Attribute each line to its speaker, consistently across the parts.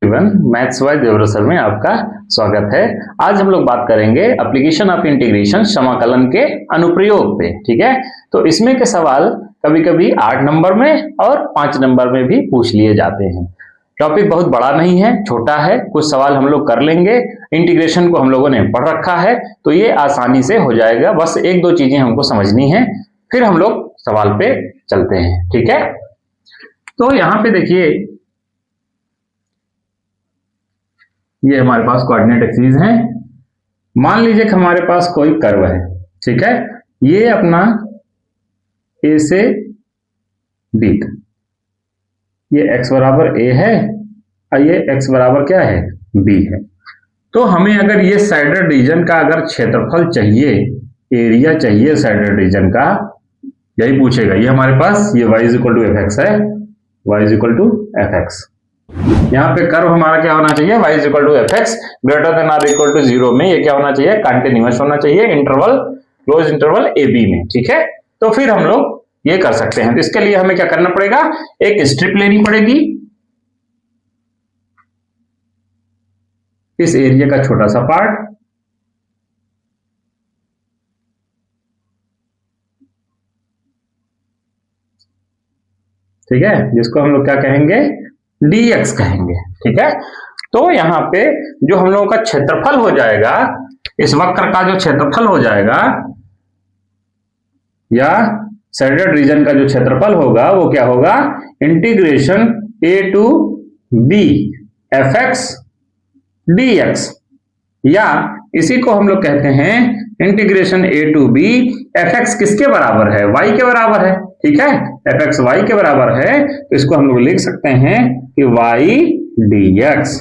Speaker 1: Maths wise देवरसर में आपका स्वागत है। आज हम लोग बात करेंगे एप्लीकेशन ऑफ इंटीग्रेशन समाकलन के अनुप्रयोग पे। ठीक है, तो इसमें के सवाल कभी कभी 8 नंबर में और 5 नंबर में भी पूछ लिए जाते हैं। टॉपिक बहुत बड़ा नहीं है, छोटा है, कुछ सवाल हम लोग कर लेंगे। इंटीग्रेशन को हम लोगों ने पढ़ रखा है तो ये आसानी से हो जाएगा। बस एक दो चीजें हमको समझनी है, फिर हम लोग सवाल पे चलते हैं। ठीक है, तो यहाँ पे देखिए, ये हमारे पास कोऑर्डिनेट एक्सिस है। मान लीजिए कि हमारे पास कोई कर्व है। ठीक है, ये अपना ए से बी तक, ये x बराबर a है और ये x बराबर क्या है, b है। तो हमें अगर ये साइडेड रीजन का अगर क्षेत्रफल चाहिए, एरिया चाहिए साइडेड रीजन का, यही पूछेगा। ये हमारे पास ये y equal to f x है, y equal to f x. यहाँ पे कर्व हमारा क्या होना चाहिए, y equal to f x greater than or equal to 0 में ये क्या होना चाहिए, कंटिन्यूअस होना चाहिए interval, close interval a b में। ठीक है, तो फिर हम लोग ये कर सकते हैं। तो इसके लिए हमें क्या करना पड़ेगा, एक स्ट्रिप लेनी पड़ेगी, इस एरिया का छोटा सा पार्ट, ठीक है, जिसको हम लोग क्या कहेंगे, dx कहेंगे। ठीक है, तो यहाँ पे जो हम लोगों का क्षेत्रफल हो जाएगा, इस वक्र का जो क्षेत्रफल हो जाएगा या साइडेड रीजन का जो क्षेत्रफल होगा वो क्या होगा, integration a to b f x d x, या इसी को हम लोग कहते हैं integration a to b f x किसके बराबर है, y के बराबर है। ठीक है, एफ एक्स वाई के बराबर है, तो इसको हम लोग लिख सकते हैं कि y dx।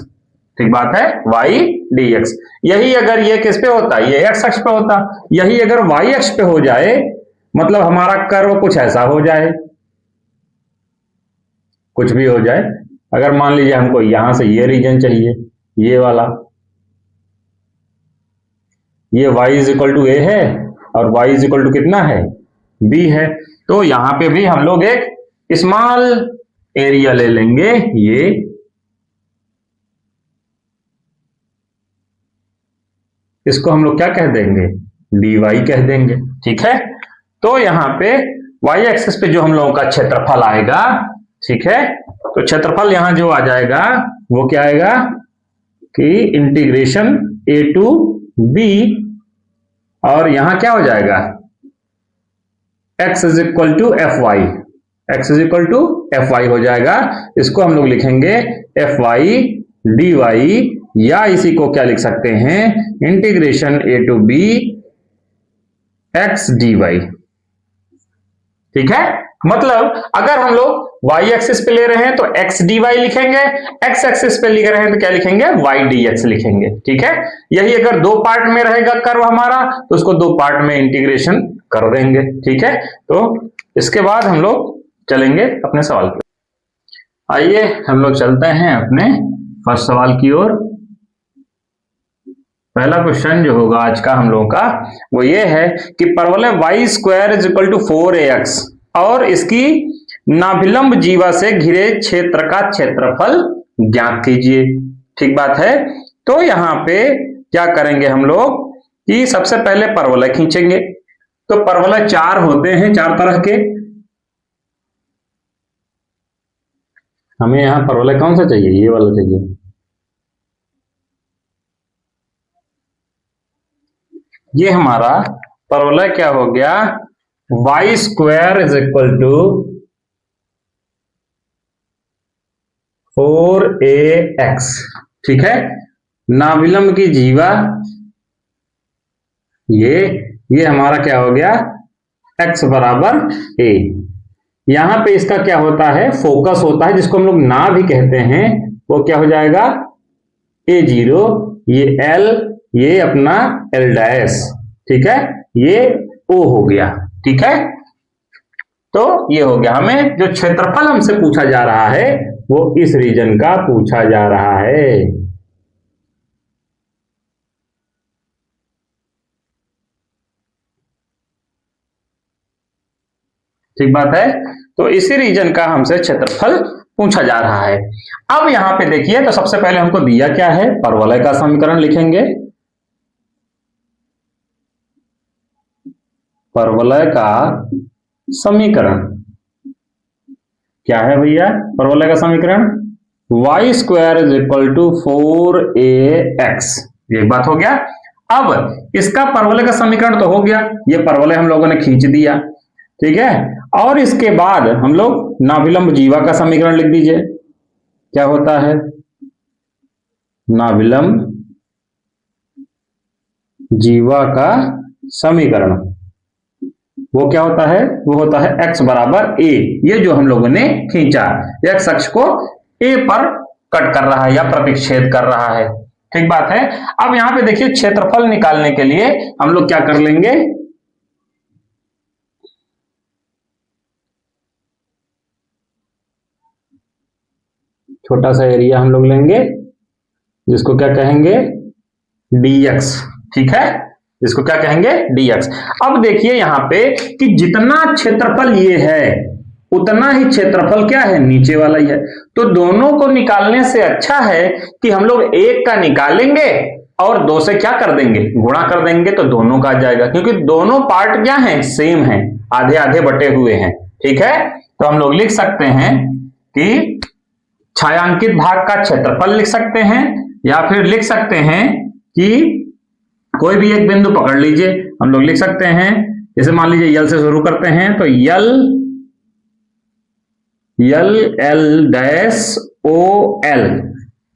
Speaker 1: ठीक बात है, y dx। यही अगर ये किस पे होता, ये x अक्ष पे होता, यही अगर y अक्ष पे हो जाए, मतलब हमारा कर्व कुछ ऐसा हो जाए, कुछ भी हो जाए। अगर मान लीजिए हमको यहां से ये रीजन चाहिए, ये वाला, ये y is equal to a है और y इज इक्वल टू कितना है, b है। तो यहां पे भी हम लोग एक स्मॉल एरिया ले लेंगे, ये इसको हम लोग क्या कह देंगे, dy कह देंगे। ठीक है, तो यहाँ पे y एक्सिस पे जो हम लोगों का क्षेत्रफल आएगा, ठीक है, तो क्षेत्रफल यहां जो आ जाएगा वो क्या आएगा कि इंटीग्रेशन a टू b, और यहां क्या हो जाएगा, x is equal to f y, x is equal to f y हो जाएगा। इसको हम लोग लिखेंगे एफ वाई डी वाई, या इसी को क्या लिख सकते हैं, integration a to b x d y. ठीक है, मतलब अगर हम लोग y एक्सिस पे ले रहे हैं तो x dy लिखेंगे, x एक्सिस पे लिख रहे हैं तो क्या लिखेंगे, y dx लिखेंगे। ठीक है, यही अगर दो पार्ट में रहेगा कर्व हमारा तो उसको दो पार्ट में इंटीग्रेशन कर देंगे। ठीक है, तो इसके बाद हम लोग चलेंगे अपने सवाल की। आइए हम लोग चलते हैं अपने फर्स्ट सवाल की ओर। पहला क्वेश्चन जो होगा आज का हम लोगों का वो ये है कि परवलय y square is equal to 4ax और इसकी नाभिलंब जीवा से घिरे क्षेत्र का क्षेत्रफल ज्ञात कीजिए। ठीक बात है, तो यहां पे क्या करेंगे हम लोग कि सबसे पहले परवलय खींचेंगे। तो परवलय 4 होते हैं, 4 तरह के। हमें यहां परवलय कौन सा चाहिए, ये वाला चाहिए। ये हमारा परवलय क्या हो गया, y square is equal to 4ax। ठीक है, नाभिलंब की जीवा ये हमारा क्या हो गया, x बराबर a। यहां पे इसका क्या होता है, फोकस होता है, जिसको हम लोग ना भी कहते हैं, वो क्या हो जाएगा a0, ये l, ये अपना l डैश। ठीक है, ये o हो गया। ठीक है, तो ये हो गया। हमें जो क्षेत्रफल हमसे पूछा जा रहा है वो इस रीजन का पूछा जा रहा है। ठीक बात है, तो इसी रीजन का हमसे क्षेत्रफल पूछा जा रहा है। अब यहां पे देखिए, तो सबसे पहले हमको दिया क्या है, परवलय का समीकरण लिखेंगे। परवलय का समीकरण क्या है भैया? परवलय का समीकरण y square is equal to 4ax, ये एक बात हो गया। अब इसका परवलय का समीकरण तो हो गया, ये परवलय हम लोगों ने खींच दिया, ठीक है। और इसके बाद हम लोग नाभिलंब जीवा का समीकरण लिख दीजिए। क्या होता है नाभिलंब जीवा का समीकरण? वो क्या होता है? वो होता है x बराबर a। ये जो हम लोगों ने खींचा, x अक्ष को a पर कट कर रहा है या प्रतिच्छेद कर रहा है, ठीक बात है। अब यहां पे देखिए, क्षेत्रफल निकालने के लिए हम लोग क्या कर लेंगे, छोटा सा एरिया हम लोग लेंगे जिसको क्या कहेंगे, dx, ठीक है, इसको क्या कहेंगे, dx। अब देखिए यहां पे कि जितना क्षेत्रफल ये है उतना ही क्षेत्रफल क्या है, नीचे वाला ही है। तो दोनों को निकालने से अच्छा है कि हम लोग एक का निकालेंगे और दो से क्या कर देंगे, गुणा कर देंगे, तो दोनों का आ जाएगा, क्योंकि दोनों पार्ट क्या हैं, सेम हैं, आधे आधे बटे हुए हैं, ठीक है। तो हम लोग लिख सकते हैं कि छायांकित भाग का क्षेत्रफल लिख सकते हैं, या फिर लिख सकते हैं कि कोई भी एक बिंदु पकड़ लीजिए, हम लोग लिख सकते हैं, जैसे मान लीजिए यल से शुरू करते हैं, तो यल एल डैश ओ एल,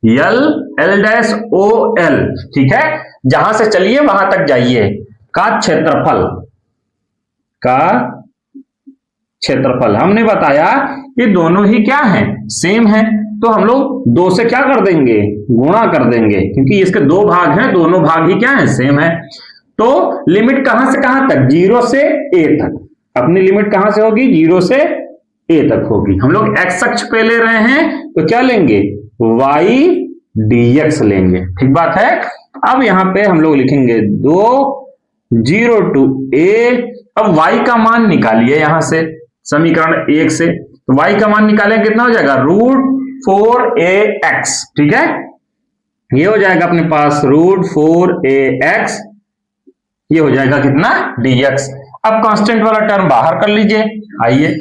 Speaker 1: यल एल डैश ओ एल, ठीक है। जहां से चलिए वहां तक जाइए, का क्षेत्रफल हमने बताया कि दोनों ही क्या हैं, सेम हैं, तो हम लोग दो से क्या कर देंगे, गुणा कर देंगे, क्योंकि इसके दो भाग हैं, दोनों भाग ही क्या हैं, सेम है। तो लिमिट कहां से कहां तक, 0 से a तक। अपनी लिमिट कहां से होगी, 0 से a तक होगी। हम लोग x अक्ष पे ले रहे हैं तो क्या लेंगे, y dx लेंगे, ठीक बात है। अब यहां पे हम लोग लिखेंगे 2 0 to a। अब y का मान निकालिए यहां से, समीकरण 1 से, तो y का मान निकालें, कितना हो जाएगा, √4ax, ठीक है। ये हो जाएगा अपने पास √4ax, ये हो जाएगा कितना, dx। अब कांस्टेंट वाला टर्म बाहर कर लीजिए। आइए,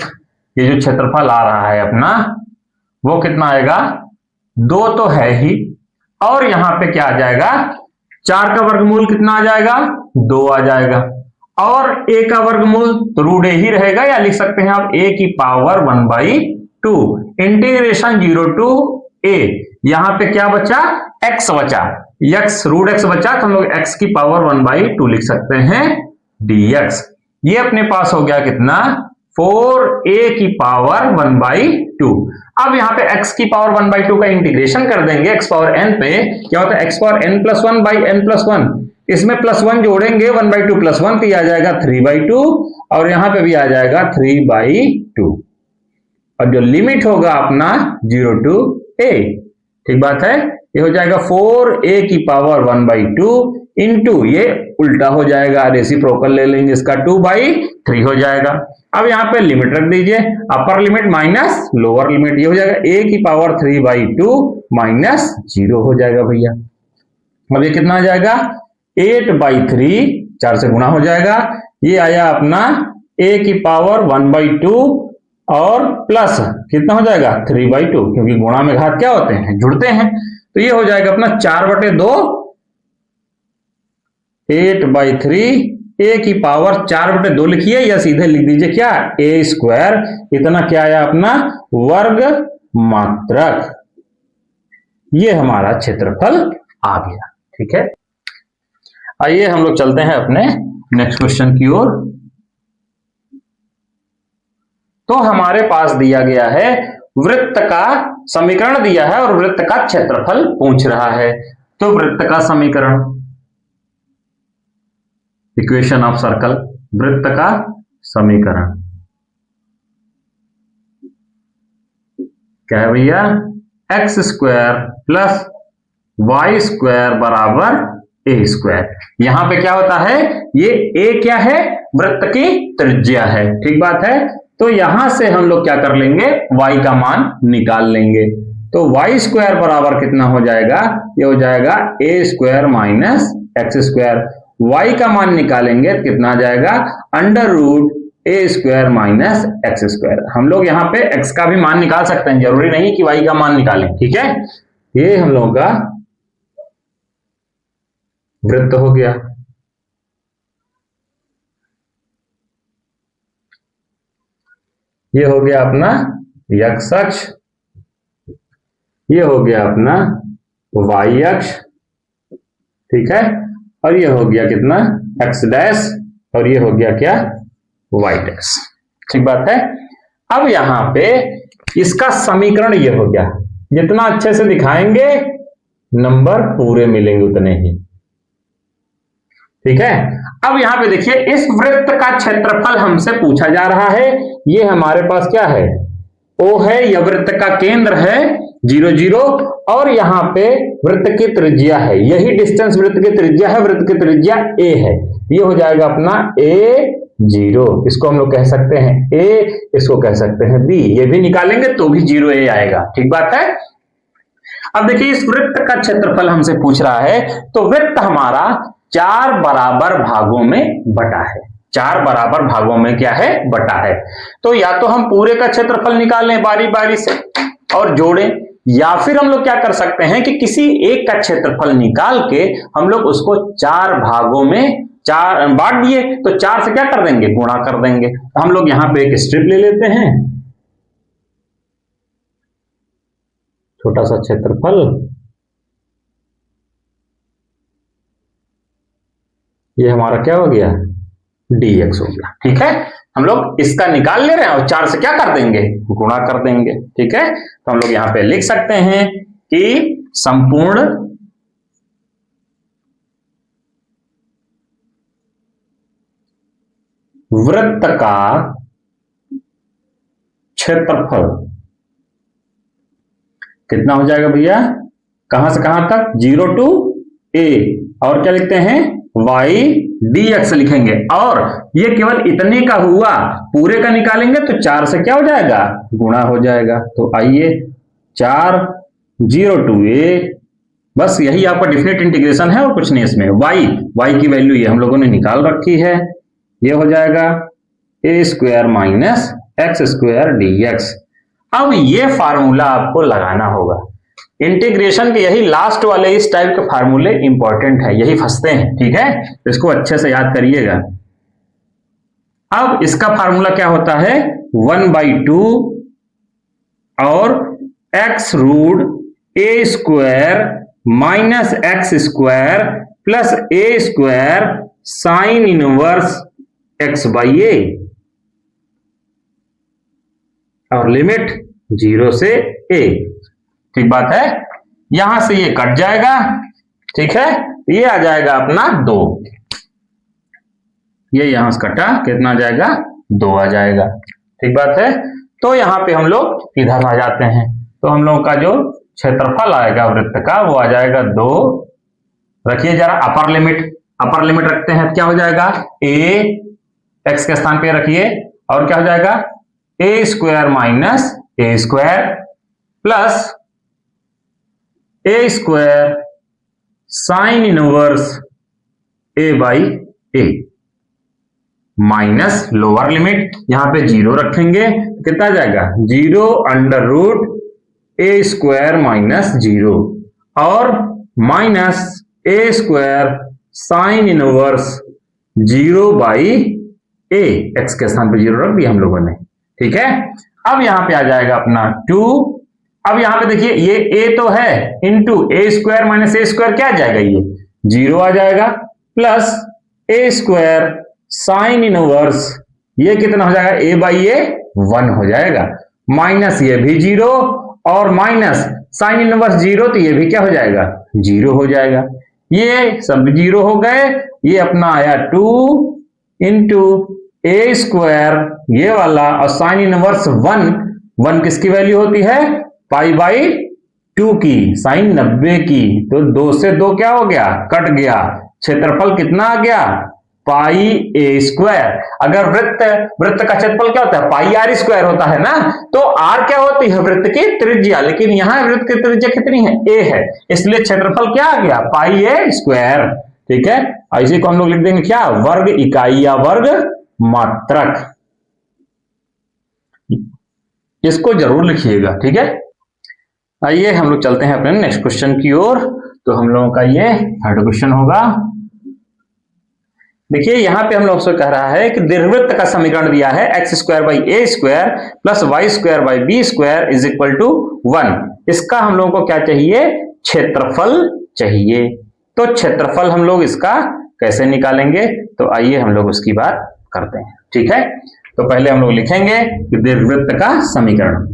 Speaker 1: ये जो क्षेत्रफल आ रहा है अपना, वो कितना आएगा, 2 तो है ही, और यहां पे क्या आ जाएगा, 4 का वर्गमूल कितना आ जाएगा, 2 आ जाएगा, और a का वर्गमूल तो √a ही रहेगा, या लिख सकते हैं आप a की पावर 1/2, इंटीग्रेशन 0 to a। यहां पे क्या बचा, x बचा, √x बचा, तो हम लोग x की पावर 1/2 लिख सकते हैं dx। ये अपने पास हो गया कितना, 4a की पावर 1/2। अब यहां पे x की पावर 1/2 का इंटीग्रेशन कर देंगे x पावर n पे, क्या होता है, x पावर n+1/n+1, इसमें +1 जोड़ेंगे, 1/2 +1 तो आ जाएगा 3/2, और यहां पे भी आ जाएगा 3/2, और जो लिमिट होगा अपना 0 to a, ठीक बात है। ये हो जाएगा 4a की पावर 1/2 इंटू, ये उल्टा हो जाएगा, रेसिप्रोकल ले लेंगे, इसका 2/3 हो जाएगा। अब यहां पे लिमिट रख दीजिए, upper limit minus lower limit, ये हो जाएगा a की पावर 3/2 माइनस 0 हो जाएगा भैया। अब ये कितना आ जाएगा, 8/3, 4 से गुणा हो जाएगा, ये आया अपना a की पावर 1/2 और प्लस कितना हो जाएगा, 3/2, क्योंकि गुणा में घात क्या होते हैं, जुड़ते हैं, तो ये हो जाएगा अपना 4/2, 8/3, a की पावर 4/2 लिखिए, या सीधे लिख दीजिए क्या, a², इतना क्या आया अपना, वर्ग मात्रक। ये हमारा क्षेत्रफल आ गया, ठीक है। आइए हम लोग चलते हैं अपने नेक्स्ट क्वेश्चन की ओर। तो हमारे पास दिया गया है, वृत्त का समीकरण दिया है और वृत्त का क्षेत्रफल पूछ रहा है। तो वृत्त का समीकरण, इक्वेशन ऑफ सर्कल, वृत्त का समीकरण क्या है भैया, x² प्लस y² बराबर a²। यहां पे क्या होता है, ये a क्या है, वृत्त की त्रिज्या है, ठीक बात है। तो यहां से हम लोग क्या कर लेंगे, y का मान निकाल लेंगे। तो y स्क्वायर बराबर कितना हो जाएगा, ये हो जाएगा a square minus x square. y का मान निकालेंगे तो कितना आ जाएगा, under root a square minus x square. हम लोग यहाँ पे x का भी मान निकाल सकते हैं, जरूरी नहीं कि y का मान निकालें, ठीक है। ये हम लोगों का वृत्त हो गया। ये हो गया अपना x अक्ष, ये हो गया अपना y अक्ष, ठीक है, और ये हो गया कितना x डैश, और ये हो गया क्या y डैश, ठीक बात है। अब यहां पे इसका समीकरण ये हो गया, जितना अच्छे से दिखाएंगे नंबर पूरे मिलेंगे उतने ही, ठीक है। अब यहां पे देखिए इस वृत्त का क्षेत्रफल हमसे पूछा जा रहा है। ये हमारे पास क्या है, O है, यह वृत्त का केंद्र है 0 0, और यहां पे वृत्त की त्रिज्या है, यही डिस्टेंस वृत्त की त्रिज्या है, वृत्त की त्रिज्या a है। ये हो जाएगा अपना a0, इसको हम लोग कह सकते हैं a, इसको कह सकते हैं b, ये भी निकालेंगे तो भी 0a आएगा, ठीक बात है। अब देखिए इस वृत्त का क्षेत्रफल हमसे पूछ रहा है, तो वृत्त हमारा 4 बराबर भागों में बटा है, 4 बराबर भागों में क्या है, बटा है। तो या तो हम पूरे का क्षेत्रफल निकाल लें बारी बारी से और जोड़ें, या फिर हम लोग क्या कर सकते हैं कि किसी एक का क्षेत्रफल निकाल के हम लोग उसको 4 भागों में 4 बांट दिए, तो 4 से क्या कर देंगे, गुणा कर देंगे। तो हम लोग यहां पे एक स्ट्रिप ले लेते हैं, छोटा सा क्षेत्रफल, ये हमारा क्या हो गया, dx हो गया, ठीक है। हम लोग इसका निकाल ले रहे हैं और 4 से क्या कर देंगे, गुणा कर देंगे, ठीक है। तो हम लोग यहां पे लिख सकते हैं कि संपूर्ण वृत्त का क्षेत्रफल कितना हो जाएगा भैया, कहां से कहां तक, 0 to a, और क्या लिखते हैं y dx लिखेंगे, और ये केवल इतने का हुआ, पूरे का निकालेंगे तो 4 से क्या हो जाएगा, गुणा हो जाएगा। तो आइए 4 0 to a, बस यही आपका डिफिनेट इंटीग्रेशन है और कुछ नहीं इसमें। y की वैल्यू ये हम लोगों ने निकाल रखी है, ये हो जाएगा a square minus x square dx। अब ये फार्मूला आपको लगाना होगा, इंटीग्रेशन के यही लास्ट वाले इस टाइप के फार्मूले इंपॉर्टेंट है, यही फंसते हैं, ठीक है, इसको अच्छे से याद करिएगा। अब इसका फार्मूला क्या होता है, 1/2 और x root a square minus x square plus a square sine inverse x/a, और लिमिट 0 से a, ठीक बात है। यहां से ये कट जाएगा, ठीक है, ये आ जाएगा अपना 2, ये यहां से कटा, कितना आ जाएगा, 2 आ जाएगा, ठीक बात है। तो यहां पे हम लोग इधर आ जाते हैं, तो हम लोगों का जो क्षेत्रफल आएगा वृत्त का वो आ जाएगा 2, रखिए जरा अपर लिमिट रखते हैं, क्या हो जाएगा, a x के स्थान पे रखिए, और क्या हो जाएगा, a square minus a square plus a square sine inverse a/a minus lower limit, यहां पे 0 रखेंगे, कितना आ जाएगा, 0 under root a square minus 0, और minus a square sine inverse 0/a, x के स्थान पे 0 रख दिया हम लोगों ने, ठीक है। अब यहां पे आ जाएगा अपना 2, अब यहां पे देखिए ये a तो है, into a square minus a square क्या आ जाएगा, ये 0 आ जाएगा, plus a square sine inverse, ये कितना हो जाएगा, a/a 1 हो जाएगा, माइनस ये भी 0, और माइनस साइन इनवर्स 0, तो ये भी क्या हो जाएगा, 0 हो जाएगा, ये सब 0 हो गए। ये अपना आया 2 इंटू a स्क्वायर ये वाला, और साइन इनवर्स 1 किसकी वैल्यू होती है, π/2 की, साइन 90 की, तो 2 से 2 क्या हो गया, कट गया, क्षेत्रफल कितना आ गया, पाई ए स्क्वायर। अगर वृत्त का क्षेत्रफल क्या होता है, पाई आर स्क्वायर होता है ना, तो आर क्या होती है, वृत्त की त्रिज्या, लेकिन यहां वृत्त की त्रिज्या कितनी है, ए है, इसलिए क्षेत्रफल क्या आ गया, पाई ए स्क्वायर। ठीक है, इसी को हम लोग लिख देंगे क्या, वर्ग इकाई या वर्ग मात्रक। इसको जरूर लिखिएगा। ठीक है, आइए हम लोग चलते हैं अपने नेक्स्ट क्वेश्चन की ओर। तो हम लोगों का ये थर्ड क्वेश्चन होगा। देखिए यहां पे हम लोग से कह रहा है कि दीर्घवृत्त का समीकरण दिया है x square by A square plus y square by B square is equal to 1। इसका हम लोगों को क्या चाहिए, क्षेत्रफल चाहिए। तो क्षेत्रफल हम लोग इसका कैसे निकालेंगे, तो आइए हम लोग उसकी बात करते हैं। ठीक है, तो पहले हम लोग लिखेंगे कि दीर्घवृत्त का समीकरण,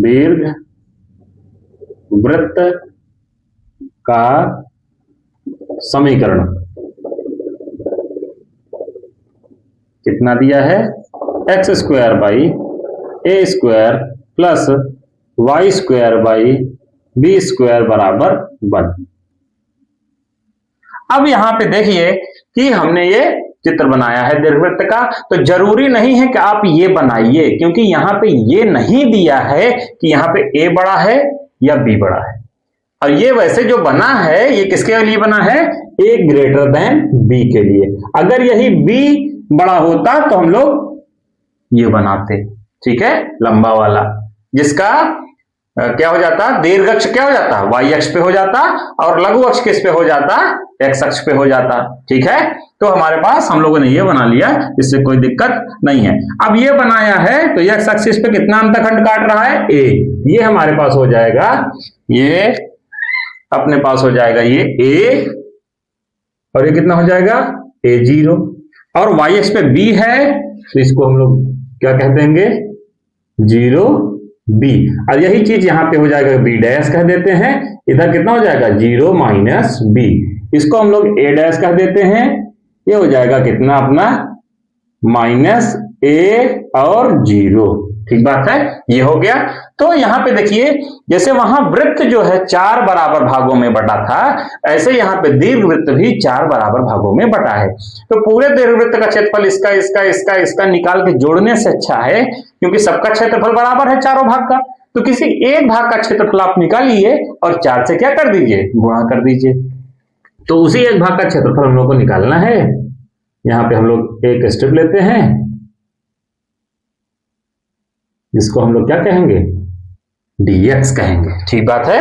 Speaker 1: दीर्घ वृत्त का समीकरण कितना दिया है, x square by A square plus y square by B square बराबर 1। अब यहां पे देखिए कि हमने ये चित्र बनाया है दीर्घवृत्त का, तो जरूरी नहीं है कि आप ये बनाइए, क्योंकि यहां पे ये नहीं दिया है कि यहां पे ए बड़ा है या बी बड़ा है। और ये वैसे जो बना है ये किसके लिए बना है, ए ग्रेटर देन बी के लिए। अगर यही बी बड़ा होता तो हम लोग ये बनाते। ठीक है, लंबा वाला, जिसका क्या हो जाता, दीर्घ अक्ष क्या हो जाता, वाई अक्ष पे हो जाता, और लघु अक्ष किस पे हो जाता, एक्स अक्ष पे हो जाता। ठीक है, तो हमारे पास हम लोगों ने ये बना लिया, इससे कोई दिक्कत नहीं है। अब ये बनाया है तो एक्स एक्सिस पे कितना अंतखंड काट रहा है, ए, ये हमारे पास हो जाएगा, ये अपने पास हो जाएगा ये ए, और ये कितना हो जाएगा, A0, और वाई एक्स पे बी है तो इसको हम लोग क्या कह देंगे, 0 बी, और यही चीज यहां पे हो जाएगा बी डैश कह देते हैं। इधर कितना हो जाएगा, 0 माइनस बी, इसको हम लोग ए डैश कह देते हैं। ये हो जाएगा कितना अपना, माइनस ए और 0। ठीक बात है, ये हो गया। तो यहां पे देखिए जैसे वहां वृत्त जो है 4 बराबर भागों में बटा था, ऐसे यहां पे दीर्घवृत्त भी 4 बराबर भागों में बटा है। तो पूरे दीर्घवृत्त का क्षेत्रफल इसका इसका इसका इसका निकाल के जोड़ने से अच्छा है, क्योंकि सबका क्षेत्रफल बराबर है चारों भाग का, तो किसी एक भाग का क्षेत्रफल आप निकालिए और 4 से क्या कर दीजिए, गुणा कर दीजिए। तो उसी एक भाग का क्षेत्रफल हम लोग को निकालना है। यहां पे हम लोग एक स्टेप लेते हैं, जिसको हम लोग क्या कहेंगे, dx कहेंगे। ठीक बात है।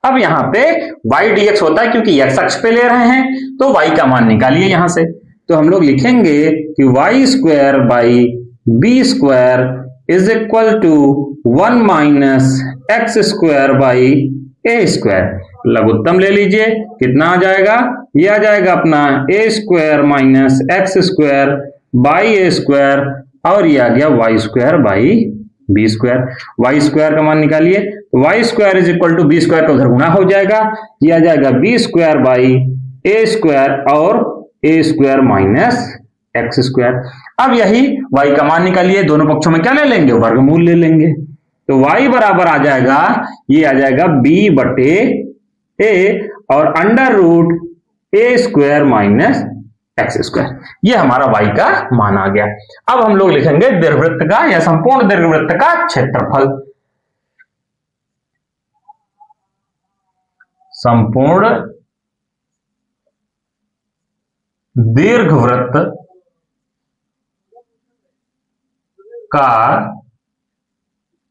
Speaker 1: अब यहां पे y dx होता है, क्योंकि x अक्ष पे ले रहे हैं, तो y का मान निकालिए यहां से। तो हम लोग लिखेंगे कि y square by B square is equal to 1 minus x square by A square. लघुत्तम ले लीजिए, कितना आ जाएगा, ये आ जाएगा अपना A square minus x square by A square, और ये आ गया Y square by B square. Y square का मान निकालिए, Y square is equal to B square का उधर गुना हो जाएगा, ये आ जाएगा B square by A square और A square minus x square. अब यही वाई का मान निकालिए, दोनों पक्षों में क्या ले लेंगे, वर्गमूल ले लेंगे। तो वाई बराबर आ जाएगा, ये आ जाएगा बी बटे ए और under root A square minus x square. ये हमारा y का मान आ गया। अब हम लोग लिखेंगे दीर्घवृत्त का या संपूर्ण दीर्घवृत्त का क्षेत्रफल। संपूर्ण दीर्घवृत्त का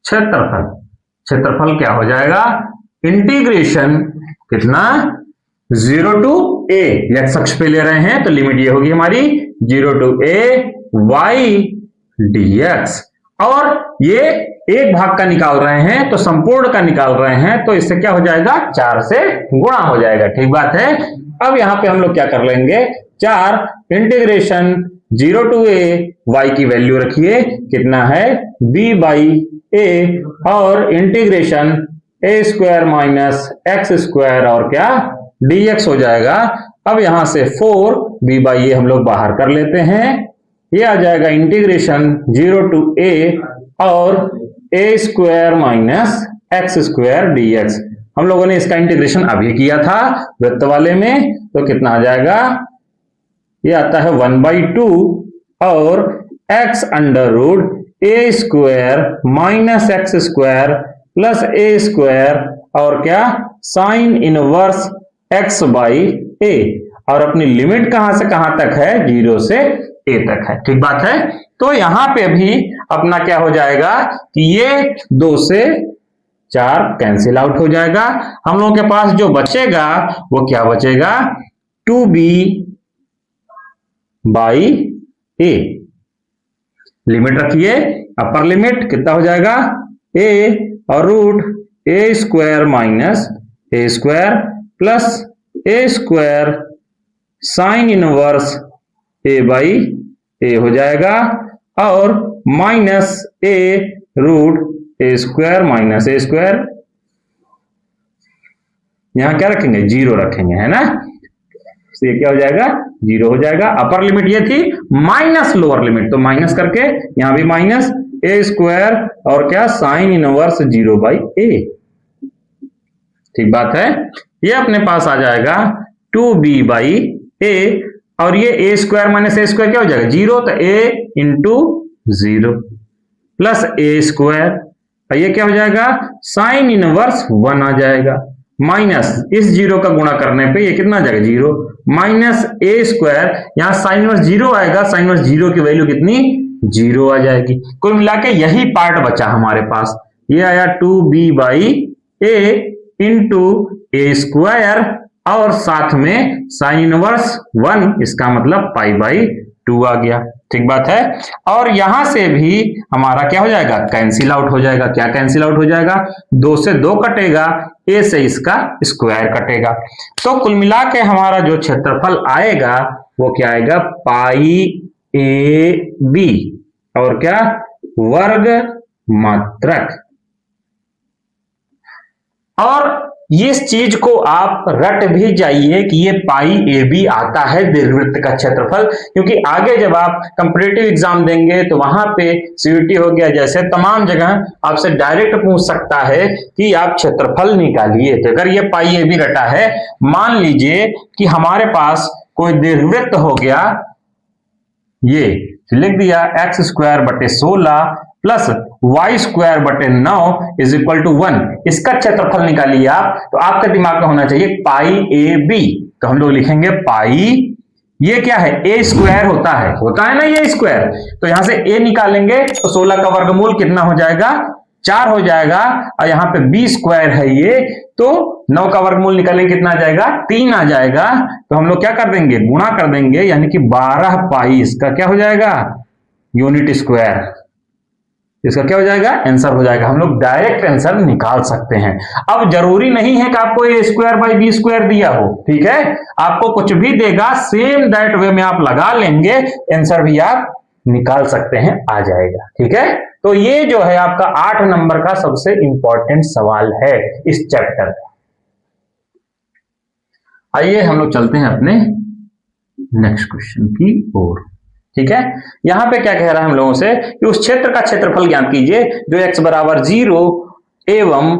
Speaker 1: क्षेत्रफल, क्षेत्रफल क्या हो जाएगा, इंटीग्रेशन कितना, 0 टू ए, एक्स अक्ष पे ले रहे हैं तो लिमिट ये होगी हमारी 0 टू ए वाई dx, और ये एक भाग का निकाल रहे हैं तो संपूर्ण का निकाल रहे हैं, तो इससे क्या हो जाएगा, 4 से गुणा हो जाएगा। ठीक बात है। अब यहां पे हम लोग क्या कर लेंगे, 4 इंटीग्रेशन 0 टू ए, वाई की वैल्यू रखिए कितना है, b बाई ए, और इंटीग्रेशन ए स्क्वायर माइनस एक्स स्क्वायर और क्या dx हो जाएगा। अब यहां से 4 b बाई ए हम लोग बाहर कर लेते हैं, ये आ जाएगा इंटीग्रेशन 0 टू ए और A square minus x square dx। हम लोगों ने इसका इंटीग्रेशन अभी किया था वृत्त वाले में, तो कितना आ जाएगा, ये आता है 1/2 और x under root A square minus x square plus A square और क्या sine inverse x by A, और अपनी लिमिट कहां से कहां तक है, 0 से a तक है। ठीक बात है। तो यहां पे भी अपना क्या हो जाएगा कि ये 2 से 4 कैंसिल आउट हो जाएगा। हम लोगों के पास जो बचेगा वो क्या बचेगा, 2b बाई ए। लिमिट रखिए, अपर लिमिट कितना हो जाएगा, a और root A square minus A square plus A square sine inverse A by A हो जाएगा और minus A root A square minus A square, यहां क्या रखेंगे, 0 रखेंगे, है ना। तो ये क्या हो जाएगा, 0 हो जाएगा। अपर लिमिट ये थी माइनस लोअर लिमिट, तो माइनस करके यहां भी माइनस ए स्क्वायर और क्या साइन इनवर्स 0 बाई ए। ठीक बात है। ये अपने पास आ जाएगा 2b बाई ए और ये ए स्क्वायर माइनस ए स्क्वायर क्या हो जाएगा, 0, तो a into 0 plus A square, ये क्या हो जाएगा, साइन इनवर्स 1 आ जाएगा माइनस इस 0 का गुणा करने पे ये कितना आ जाएगा, 0 माइनस ए स्क्वायर, यहां साइन इनवर्स 0 आएगा, साइन इनवर्स 0 की वैल्यू कितनी, 0 आ जाएगी। कुल मिला के यही पार्ट बचा हमारे पास, ये आया 2b by A into A square और साथ में साइन इनवर्स 1, इसका मतलब पाई बाई 2 आ गया। ठीक बात है। और यहां से भी हमारा क्या हो जाएगा, कैंसिल आउट हो जाएगा। क्या कैंसिल आउट हो जाएगा, 2 से 2 कटेगा, ए से इसका स्क्वायर कटेगा। तो कुल मिला के हमारा जो क्षेत्रफल आएगा वो क्या आएगा, पाई ए बी और क्या वर्ग मात्रक। और इस चीज को आप रट भी जाइए कि ये पाई ए बी आता है दीर्घवृत्त का क्षेत्रफल, क्योंकि आगे जब आप कंपटीटिव एग्जाम देंगे तो वहां पे सीयूटी हो गया, जैसे तमाम जगह आपसे डायरेक्ट पूछ सकता है कि आप क्षेत्रफल निकालिए। तो अगर ये पाई ए बी रटा है, मान लीजिए कि हमारे पास कोई दीर्घवृत्त हो गया, ये लिख दिया x स्क्वायर बटे 16 प्लस वाई स्क्वायर बटे 9 इज इक्वल टू 1, इसका क्षेत्रफल निकालिए आप। तो आपके दिमाग में होना चाहिए पाई ए बी, तो हम लोग लिखेंगे पाई, ये क्या है, ए स्क्वायर होता है ना ये स्क्वायर, तो यहां से ए निकालेंगे तो 16 का वर्गमूल कितना हो जाएगा, 4 हो जाएगा, और यहाँ पे बी स्क्वायर है ये, तो 9 का वर्गमूल निकालेंगे कितना आ जाएगा, 3 आ जाएगा। तो हम लोग क्या कर देंगे, गुणा कर देंगे, यानी कि 12 पाई इसका क्या हो जाएगा, यूनिट स्क्वायर, इसका क्या हो जाएगा, आंसर हो जाएगा। हम लोग डायरेक्ट आंसर निकाल सकते हैं। अब जरूरी नहीं है कि आपको ए स्क्वायर बाई बी स्क्वायर दिया हो, ठीक है, आपको कुछ भी देगा सेम दैट वे में आप लगा लेंगे, आंसर भी आप निकाल सकते हैं, आ जाएगा। ठीक है, तो ये जो है आपका 8 नंबर का सबसे इंपॉर्टेंट सवाल है इस चैप्टर का। आइए हम लोग चलते हैं अपने नेक्स्ट क्वेश्चन की ओर। ठीक है, यहां पे क्या कह रहा है हम लोगों से कि उस क्षेत्र का क्षेत्रफल ज्ञात कीजिए जो x बराबर 0 एवं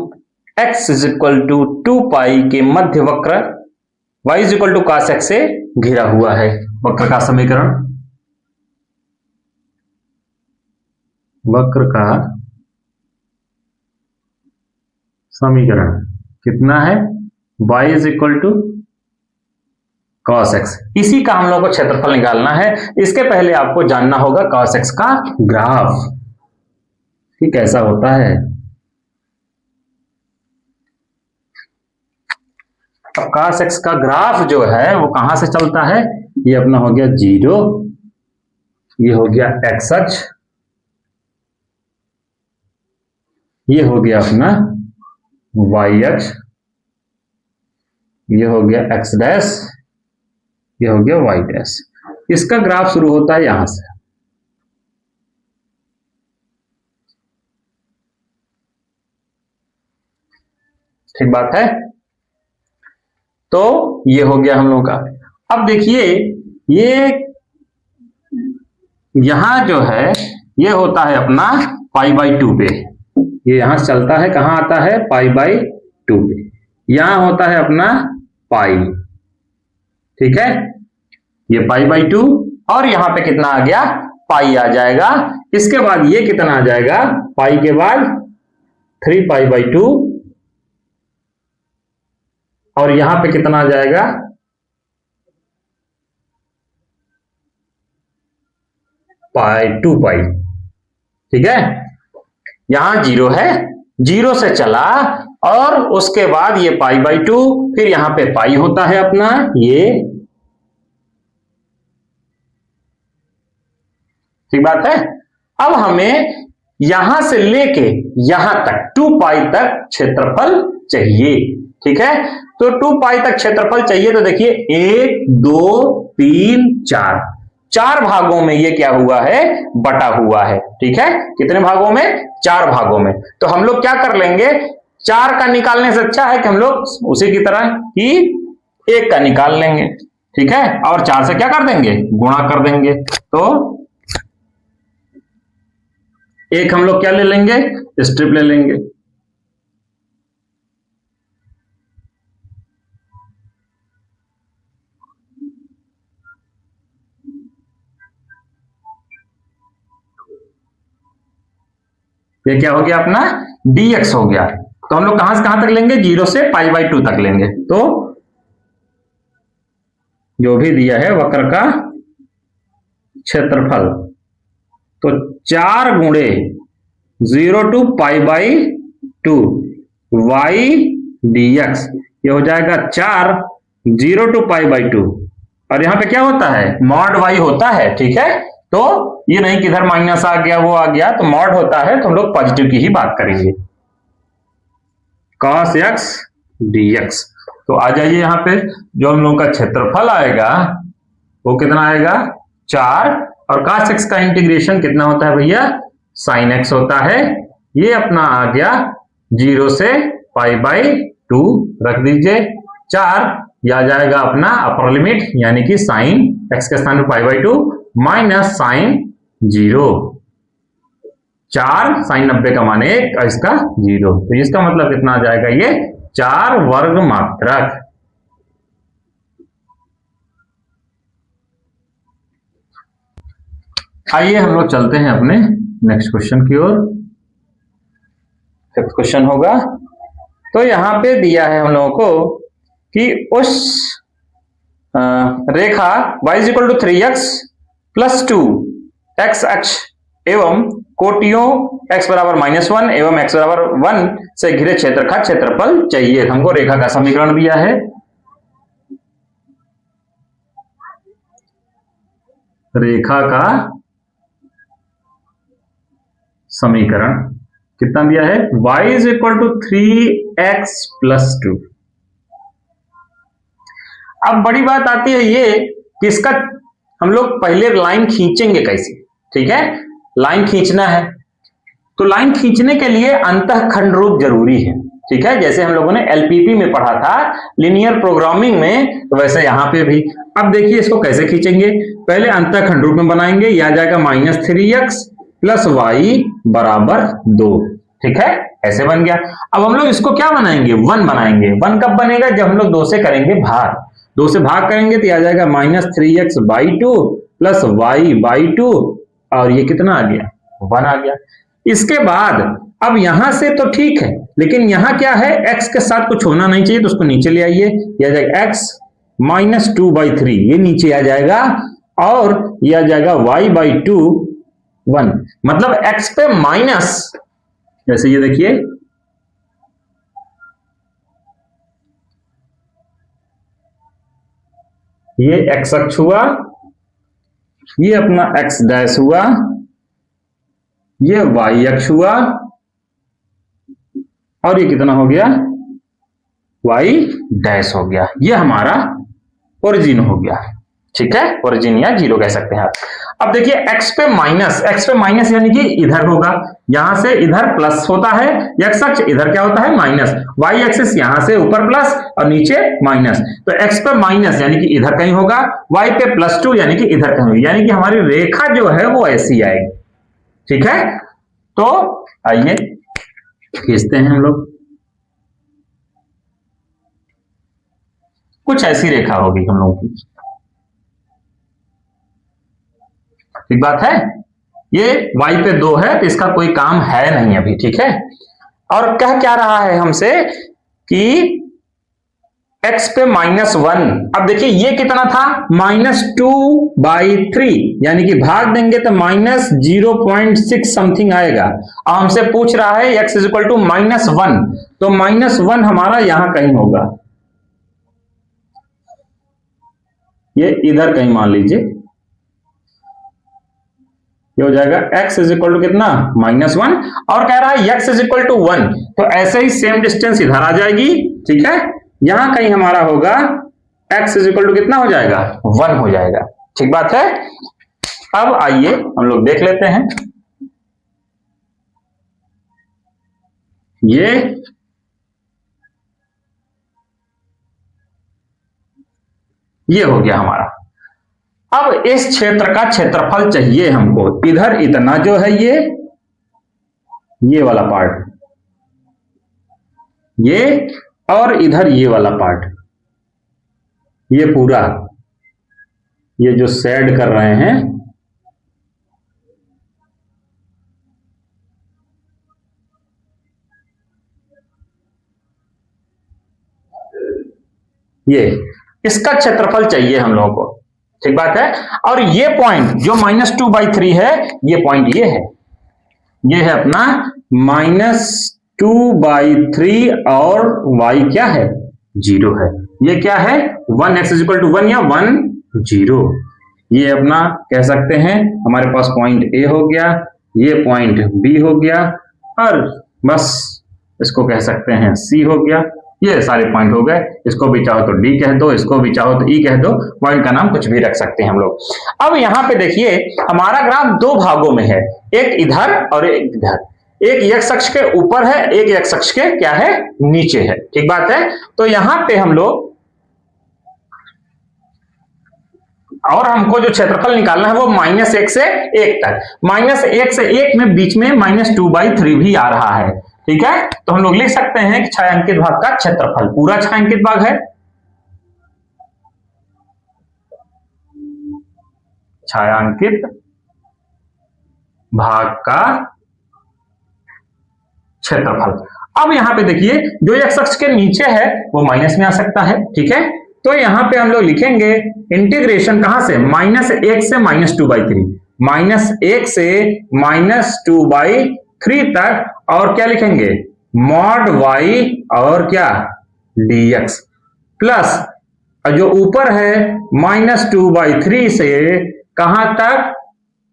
Speaker 1: x is equal to 2 pi के मध्य वक्र y is equal to cos x से घिरा हुआ है। वक्र का समीकरण, वक्र का समीकरण कितना है, y is equal to cos x, इसी का हम लोग को क्षेत्रफल निकालना है। इसके पहले आपको जानना होगा cos x का ग्राफ कि कैसा होता है। अब cos x का ग्राफ जो है वो कहां से चलता है, ये अपना हो गया 0, ये हो गया x अक्ष, ये हो गया अपना y अक्ष, ये हो गया x डैश, ये हो गया y डैश। इसका ग्राफ शुरू होता है यहां से, ठीक बात है। तो ये हो गया हम लोग का। अब देखिए ये यहां जो है ये होता है अपना पाई बाई 2 पे, ये यहां से चलता है, कहां आता है, पाई बाई 2 पे। यहां होता है अपना पाई, ठीक है, ये पाई बाई 2 और यहां पे कितना आ गया, पाई आ जाएगा। इसके बाद ये कितना आ जाएगा, पाई के बाद 3 पाई बाई 2 और यहां पे कितना आ जाएगा, पाई 2 पाई, ठीक है। यहां 0 है, 0 से चला और उसके बाद ये पाई बाई 2, फिर यहां पे पाई होता है अपना ये, ठीक बात है। अब हमें यहां से लेके यहां तक 2 पाई तक क्षेत्रफल चाहिए, ठीक है। तो 2 पाई तक क्षेत्रफल चाहिए, तो देखिए 1 2 3 4, 4 भागों में ये क्या हुआ है, बटा हुआ है, ठीक है। कितने भागों में, 4 भागों में। तो हम लोग क्या कर लेंगे, 4 का निकालने से अच्छा है कि हम लोग उसी की तरह ही 1 का निकाल लेंगे, ठीक है, और 4 से क्या कर देंगे, गुणा कर देंगे। तो 1 हम लोग क्या ले लेंगे, स्ट्रिप ले लेंगे, ये क्या हो गया अपना dx हो गया। तो हम लोग कहां से कहां तक लेंगे, 0 से पाई बाई 2 तक लेंगे। तो जो भी दिया है वक्र का क्षेत्रफल, तो 4 गुणे 0 to pi by 2 y dx, ये हो जाएगा 4 0 टू पाई बाई 2, और यहां पे क्या होता है, मॉड y होता है, ठीक है। तो ये नहीं कि इधर माइनस आ गया वो आ गया, तो मॉड होता है, तो हम लोग पॉजिटिव की ही बात करेंगे। cos x dx, तो आ जाइए यहां पे, जो हम लोगों का क्षेत्रफल आएगा वो कितना आएगा, 4, और cos x का इंटीग्रेशन कितना होता है भैया, sin x होता है। ये अपना आ गया 0 से पाई बाई 2, रख दीजिए 4, यह आ जाएगा अपना अपर लिमिट, यानी कि साइन x के स्थान पर pi by 2 minus sine 0, 4 sine 90 का मान 1 और इसका 0, तो इसका मतलब कितना आ जाएगा, ये 4 वर्ग मात्रक। आइए हम लोग चलते हैं अपने नेक्स्ट क्वेश्चन की ओर। 5th क्वेश्चन होगा, तो यहां पे दिया है हम लोगों को कि उस रेखा y = 3x + 2 x अक्ष एवं कोटियों x = -1 एवं x = 1 से घिरे क्षेत्र का क्षेत्रफल चाहिए। हमको रेखा का समीकरण दिया है, रेखा का समीकरण कितना दिया है, y = 3x + 2। अब बड़ी बात आती है ये कि इसका हम लोग पहले लाइन खींचेंगे कैसे, ठीक है। लाइन खींचना है तो लाइन खींचने के लिए अंतःखंड रूप जरूरी है, ठीक है। जैसे हम लोगों ने एलपीपी में पढ़ा था, लीनियर प्रोग्रामिंग में, तो वैसे यहां पे भी। अब देखिए इसको कैसे खींचेंगे, पहले अंतःखंड रूप में बनाएंगे, यह आ जाएगा -3x + y = 2, ठीक है, ऐसे बन गया। अब हम लोग इसको क्या बनाएंगे, 1 बनाएंगे। 1 कब बनेगा, जब हम लोग 2 से करेंगे भाग, 2 से भाग करेंगे तो आ जाएगा -3x/2 + y/2, और ये कितना आ गया, 1 आ गया। इसके बाद अब यहां से तो ठीक है, लेकिन यहां क्या है, x के साथ कुछ होना नहीं चाहिए, तो उसको नीचे ले आइए, ये आ जाएगा x - 2/3, ये नीचे आ जाएगा, और ये आ जाएगा y/2 1, मतलब x पे माइनस, जैसे ये देखिए ये x अक्ष हुआ, ये अपना x डैश हुआ, ये y अक्ष हुआ, और ये कितना हो गया, y डैश हो गया। ये हमारा ओरिजिन हो गया, ठीक है, ओरिजिन या 0 कह सकते हैं आप। अब देखिए x पे माइनस यानी कि इधर होगा, यहां से इधर प्लस होता है, x अक्ष इधर क्या होता है, माइनस, y एक्सिस यहां से ऊपर प्लस और नीचे माइनस, तो x पे माइनस यानी कि इधर कहीं होगा, y पे +2 यानी कि इधर कहीं होगी, यानी कि हमारी रेखा जो है वो ऐसी आएगी, ठीक है। तो आइए खींचते हैं हम लोग, कुछ ऐसी रेखा होगी हम लोगों की। ठीक बात है। ये y पे 2 है तो इसका कोई काम है नहीं अभी, ठीक है। और कह क्या रहा है हमसे कि x पे -1। अब देखिए ये कितना था, -2/3, यानी कि भाग देंगे तो -0.6 समथिंग आएगा। और हमसे पूछ रहा है x = -1, तो -1 हमारा यहां कहीं होगा, ये इधर कहीं मान लीजिए, ये हो जाएगा x = कितना, -1। और कह रहा है x = 1, तो ऐसे ही सेम डिस्टेंस इधर आ जाएगी, ठीक है। यहां कहीं हमारा होगा x = कितना हो जाएगा, 1 हो जाएगा। ठीक बात है। अब आइए हम लोग देख लेते हैं, ये हो गया हमारा। अब इस क्षेत्र का क्षेत्रफल चाहिए हमको। इधर इतना जो है ये वाला पार्ट, ये, और इधर ये वाला पार्ट, ये पूरा, ये जो शेड कर रहे हैं, ये, इसका क्षेत्रफल चाहिए हम लोगों को। ठीक बात है। और ये पॉइंट जो -2/3 है, ये पॉइंट ये है, ये है अपना -2/3, और y क्या है, 0 है। ये क्या है, 1, x = 1 या 1, 0। ये अपना कह सकते हैं हमारे पास पॉइंट A हो गया, ये पॉइंट B हो गया, और बस इसको कह सकते हैं C हो गया। ये सारे पॉइंट हो गए। इसको भी चाहो तो D कह दो, इसको भी चाहो तो E कह दो, पॉइंट का नाम कुछ भी रख सकते हैं हम लोग। अब यहां पे देखिए हमारा ग्राफ दो भागों में है, एक इधर और एक इधर। एक x अक्ष के ऊपर है, एक x अक्ष के क्या है, नीचे है। ठीक बात है। तो यहां पे हम लोग, और हमको जो क्षेत्रफल निकालना है वो -1 से 1 तक, -1 से 1 में बीच में -2/3 भी आ रहा है। ठीक है। तो हम लोग लिख सकते हैं कि छायांकित भाग का क्षेत्रफल, पूरा छायांकित भाग है, छायांकित भाग का क्षेत्रफल। अब यहां पे देखिए जो x अक्ष के नीचे है वो माइनस में आ सकता है। ठीक है। तो यहां पे हम लोग लिखेंगे इंटीग्रेशन कहां से, -1 से -2/3, -1 से -2/3 तक, और क्या लिखेंगे, mod y और क्या, dx, प्लस जो ऊपर है -2/3 से कहां तक,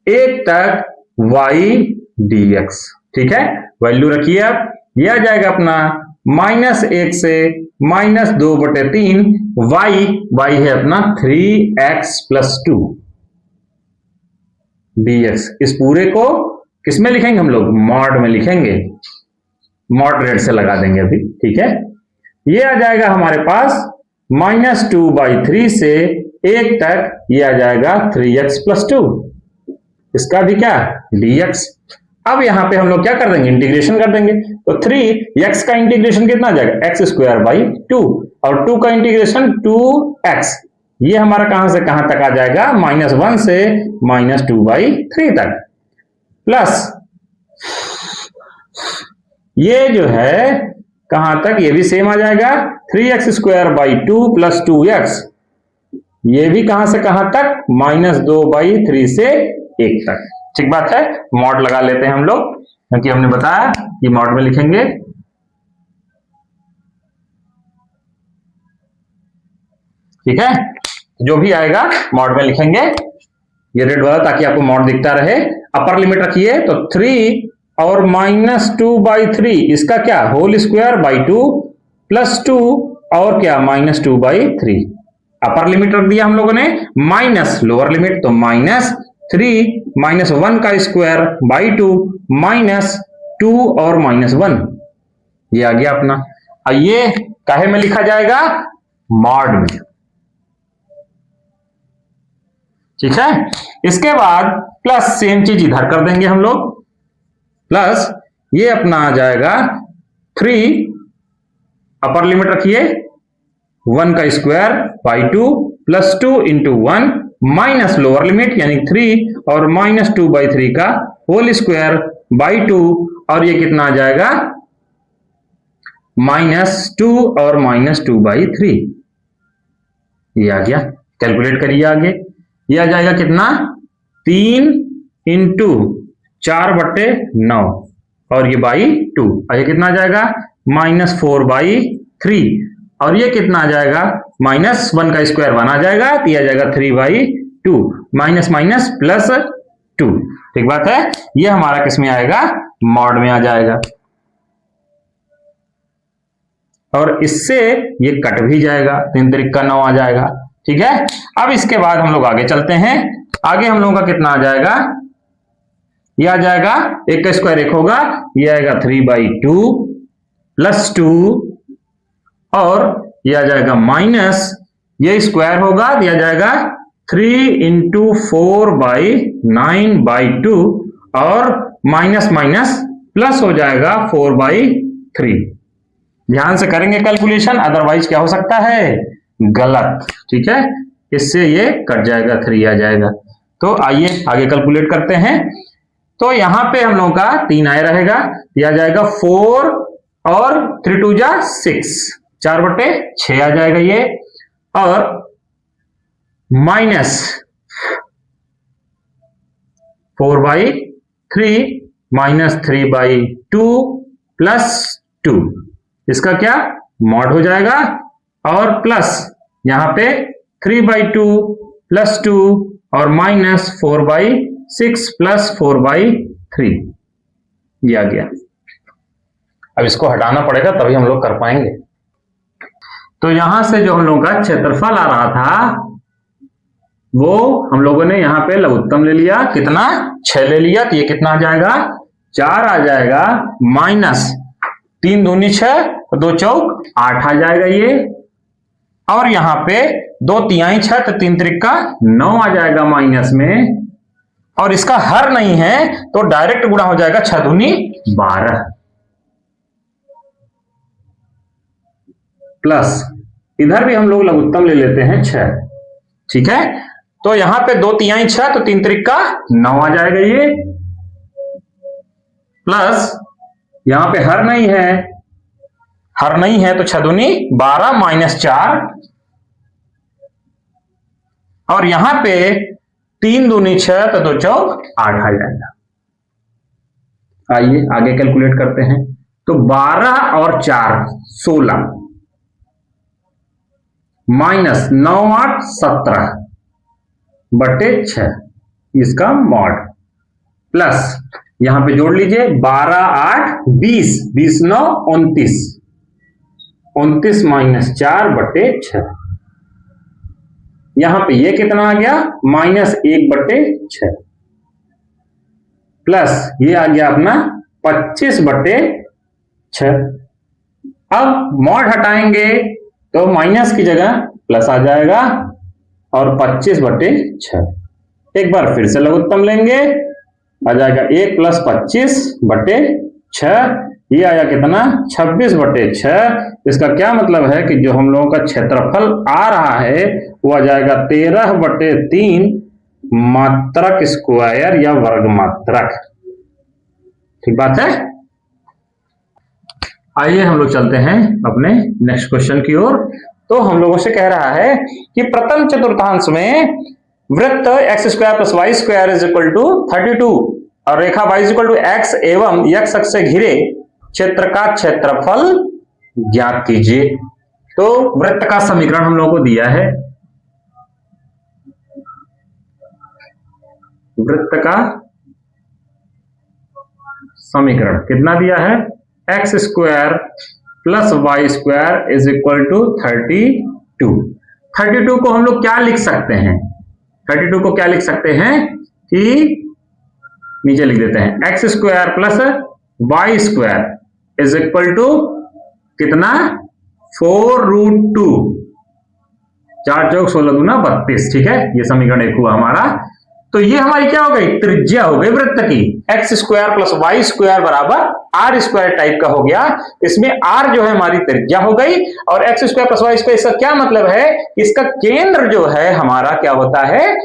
Speaker 1: 1 तक, y dx। ठीक है। वैल्यू रखिए आप, यह आ जाएगा अपना -1 से -2/3, y है अपना 3x + 2 dx। इस पूरे को किसमें लिखेंगे हम लोग, मॉड में लिखेंगे, मॉडरेट से लगा देंगे अभी। ठीक है। ये आ जाएगा हमारे पास -2/3 से 1 तक, ये आ जाएगा 3x + 2, इसका भी क्या, dx। अब यहां पे हम लोग क्या कर देंगे, इंटीग्रेशन कर देंगे। तो 3x का इंटीग्रेशन कितना आ जाएगा, x² 2, और 2 का इंटीग्रेशन 2x। ये हमारा कहां से कहां तक आ जाएगा, -1 से -2/3 तक, प्लस ये जो है कहां तक, ये भी सेम आ जाएगा, 3x² 2 + 2x। ये भी कहां से कहां तक, -2/3 से 1 तक। ठीक बात है। मॉड लगा लेते हैं हम लोग, क्योंकि हमने बताया कि मॉड में लिखेंगे। ठीक है। जो भी आएगा मॉड में लिखेंगे, ये रेड वाला, ताकि आपको मॉड दिखता रहे। अपर लिमिट रखिए तो 3 और -2/3, इसका क्या, (2 + 2 और क्या, -2/3। अपर लिमिट रख दिया हम लोगों ने, माइनस लोअर लिमिट, तो -3 -1 का स्क्वायर बाई 2 -2 और -1, ये आ गया अपना। और ये काहे में लिखा जाएगा, मॉड में। ठीक है। इसके बाद प्लस सेम चीज इधर कर देंगे हम लोग, प्लस ये अपना आ जाएगा 3, अपर लिमिट रखिए, 1 का square by 2 plus 2 into 1 minus lower limit यानी 3 और माइनस 2/3 का होल स्क्वायर बाई 2 और ये कितना आ जाएगा -2 और -2/3। ये आ गया, कैलकुलेट करिए आगे। ये आ जाएगा कितना 3 इंटू 4/9 और ये बाई 2 और ये कितना आ जाएगा -4/3 और ये कितना आ जाएगा -1 का स्क्वायर 1 आ जाएगा तो ये आ जाएगा 3/2 माइनस माइनस प्लस 2। ठीक बात है, ये हमारा किस में आएगा मॉड में आ जाएगा और इससे ये कट भी जाएगा 3 त्रिक का 9 आ जाएगा। ठीक है, अब इसके बाद हम लोग आगे चलते हैं। आगे हम लोगों का कितना आ जाएगा, ये आ जाएगा 1 का स्क्वायर 1 होगा, ये आएगा 3/2 प्लस 2 और ये आ जाएगा माइनस ये स्क्वायर होगा दिया जाएगा 3 इंटू 4/9/2 और माइनस माइनस प्लस हो जाएगा 4/3। ध्यान से करेंगे कैलकुलेशन, अदरवाइज क्या हो सकता है गलत। ठीक है, इससे ये कट जाएगा 3 आ जाएगा। तो आइए आगे कैलकुलेट करते हैं। तो यहां पे हम लोगों का 3 आया रहेगा, दिया जाएगा 4 और 3 2 जा 6 4/6 आ जाएगा ये और माइनस 4/3 माइनस 3/2 प्लस 2 इसका क्या मॉड हो जाएगा और प्लस यहां पे 3/2 प्लस 2 और माइनस 4/6 प्लस 4/3 ये आ गया। अब इसको हटाना पड़ेगा तभी हम लोग कर पाएंगे। तो यहां से जो हम लोगों का क्षेत्रफल आ रहा था वो हम लोगों ने यहां पे लघुत्तम ले लिया, कितना 6 ले लिया, तो ये कितना आ जाएगा 4 आ जाएगा माइनस 3 दूनी 6 2 चौक 8 आ जाएगा ये और यहां पे 2 तिहाई 6 तो 3 त्रिक का 9 आ जाएगा माइनस में और इसका हर नहीं है तो डायरेक्ट गुणा हो जाएगा 6 दूनी 12 प्लस इधर भी हम लोग लघुत्तम ले लेते हैं 6। ठीक है, तो यहां पे 2 तिहाई 6 तो 3 त्रिक का 9 आ जाएगा ये प्लस यहां पे हर नहीं है तो 6 दूनी 12 माइनस 4 और यहां पे 3 दूनी 6 तो 2 चौक 8 आ जाएगा। आइए आगे कैलकुलेट करते हैं। तो 12 और 4 16 माइनस 9 8 17/6 इसका मॉड प्लस यहां पे जोड़ लीजिए 12 8 20 20 9 29 29 माइनस 4/6 यहां पे ये कितना आ गया -1/6 प्लस ये आ गया अपना 25/6। अब मॉड हटाएंगे तो माइनस की जगह प्लस आ जाएगा और 25/6 एक बार फिर से लघुत्तम लेंगे आ जाएगा 1 प्लस 25/6 ये आया कितना 26/6। इसका क्या मतलब है कि जो हम लोगों का क्षेत्रफल आ रहा है वो आ जाएगा 13/3 मात्रक स्क्वायर या वर्ग मात्रक। ठीक बात है, आइए हम लोग चलते हैं अपने नेक्स्ट क्वेश्चन की ओर। तो हम लोगों से कह रहा है कि प्रथम चतुर्थांश में वृत्त x² + y² = 32 और रेखा y = x एवं x अक्ष से घिरे क्षेत्र का क्षेत्रफल ज्ञात कीजिए। तो वृत्त का समीकरण हम लोगों को दिया है, वृत्त का समीकरण कितना दिया है x² + y² = 32। 32 को हम लोग क्या लिख सकते हैं 32 को क्या लिख सकते हैं कि नीचे लिख देते हैं x² + y² = कितना 4√2 4 चौक 16 दूना 32। ठीक है, ये समीकरण 1 हुआ हमारा। तो ये हमारी क्या हो गई, त्रिज्या हो गई वृत्त की। X square plus y square बराबर आर स्क्वायर टाइप का हो गया। इसमें आर जो है हमारी त्रिज्या हो गई, और x square plus y square, इसका क्या मतलब है, इसका केंद्र जो है हमारा क्या होता है,